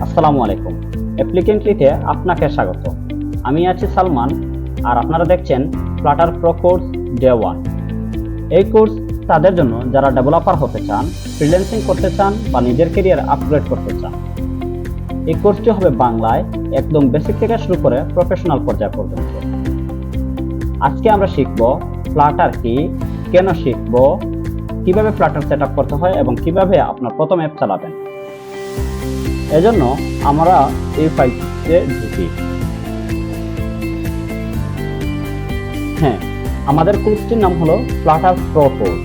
আসসালামু আলাইকুম। অ্যাপ্লিকেন্টলিতে আপনাকে স্বাগত। আমি আছি সালমান, আর আপনারা দেখছেন ফ্লাটার প্রো কোর্স ডে 1। এই কোর্স তাদের জন্য যারা ডেভেলপার হতে চান, ফ্রিল্যান্সিং করতে চান বা নিজের ক্যারিয়ার আপগ্রেড করতে চান। এই কোর্সটি হবে বাংলায়, একদম বেসিক থেকে শুরু করে প্রফেশনাল পর্যায় পর্যন্ত। আজকে আমরা শিখব ফ্লাটার কি, কেন শিখব, কিভাবে ফ্লাটার সেট আপ করতে হয় এবং কিভাবে আপনার প্রথম অ্যাপ চালাবেন। এজন্য আমরা এই ফাইলটিতে ঢুকি। হ্যাঁ, আমাদের কোর্সটির নাম হলো ফ্লাটার প্রো কোর্স।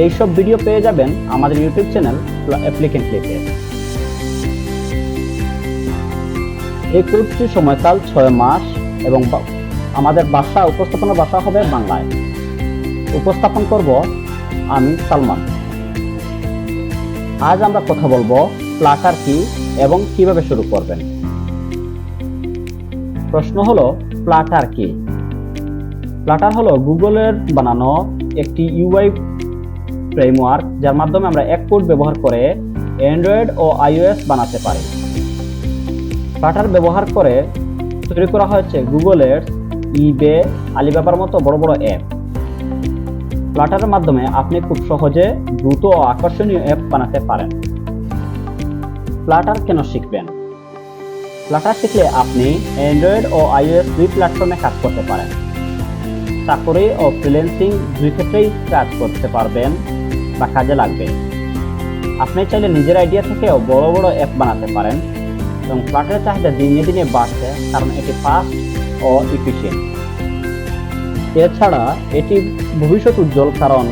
এইসব ভিডিও পেয়ে যাবেন আমাদের ইউটিউব চ্যানেল অ্যাপ্লিকেন্টলিতে। এই কোর্সটির সময়কাল 6 মাস এবং আমাদের উপস্থাপনা ভাষা হবে বাংলায়। উপস্থাপন করব আমি সালমান। আজ আমরা কথা বলবো ফ্লাটার কি এবং কিভাবে শুরু করবেন। প্রশ্ন হলো ফ্লাটার কি? ফ্লাটার হলো গুগলের বানানো একটি ইউআই ফ্রেমওয়ার্ক, যার মাধ্যমে আমরা এক কোড ব্যবহার করে অ্যান্ড্রয়েড ও আইওএস বানাতে পারি। ফ্লাটার ব্যবহার করে তৈরি করা হয়েছে গুগলের, ইবে, আলিবাবার মতো বড় বড় অ্যাপ। ফ্লাটারের মাধ্যমে আপনি খুব সহজে, দ্রুত ও আকর্ষণীয় অ্যাপ বানাতে পারেন। ফ্লাটার কেন শিখবেন? ফ্লাটার শিখলে আপনি অ্যান্ড্রয়েড ও আইওএস দুই প্ল্যাটফর্মে কাজ করতে পারেন। চাকরি ও ফ্রিল্যান্সিং দুই ক্ষেত্রেই কাজ করতে পারবেন বা কাজে লাগবে। আপনি চাইলে নিজের আইডিয়া থেকেও বড় বড় অ্যাপ বানাতে পারেন এবং ফ্লাটারের চাহিদা দিনে দিনে বাড়ছে, কারণ এটি ফাস্ট ও ইফিশিয়েন্ট। এছাড়া এটি ভবিষ্যৎ উজ্জ্বল, কারণ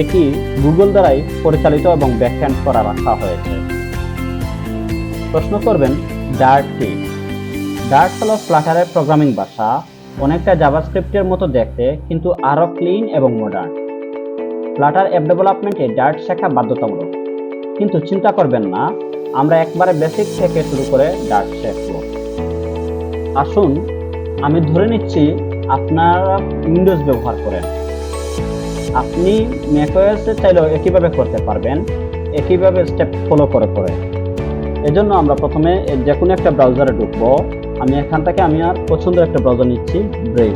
এটি গুগল দ্বারাই পরিচালিত এবং ব্যাকহ্যান্ড করা রাখা হয়েছে। প্রশ্ন করবেন ডার্ট কি? ডার্ট হলো ফ্লাটারের প্রোগ্রামিং ভাষা, অনেকটা জাভাস্ক্রিপ্টের মতো দেখতে, কিন্তু আরো ক্লিন এবং মডার্ন। ফ্লাটার অ্যাপ ডেভেলপমেন্টে ডার্ট শেখা বাধ্যতামূলক, কিন্তু চিন্তা করবেন না, আমরা একবারে বেসিক থেকে শুরু করে ডার্ট শিখব। আসুন, আমি ধরে নিচ্ছি আপনারা উইন্ডোজ ব্যবহার করেন। আপনি ম্যাকওএস চাইলেও একইভাবে করতে পারবেন, একইভাবে স্টেপ ফলো করে করে। এজন্য আমরা প্রথমে যে কোনো একটা ব্রাউজারে ঢুকবো। আমি এখান থেকে আমার পছন্দের একটা ব্রাউজার নিচ্ছি, ব্রেভ।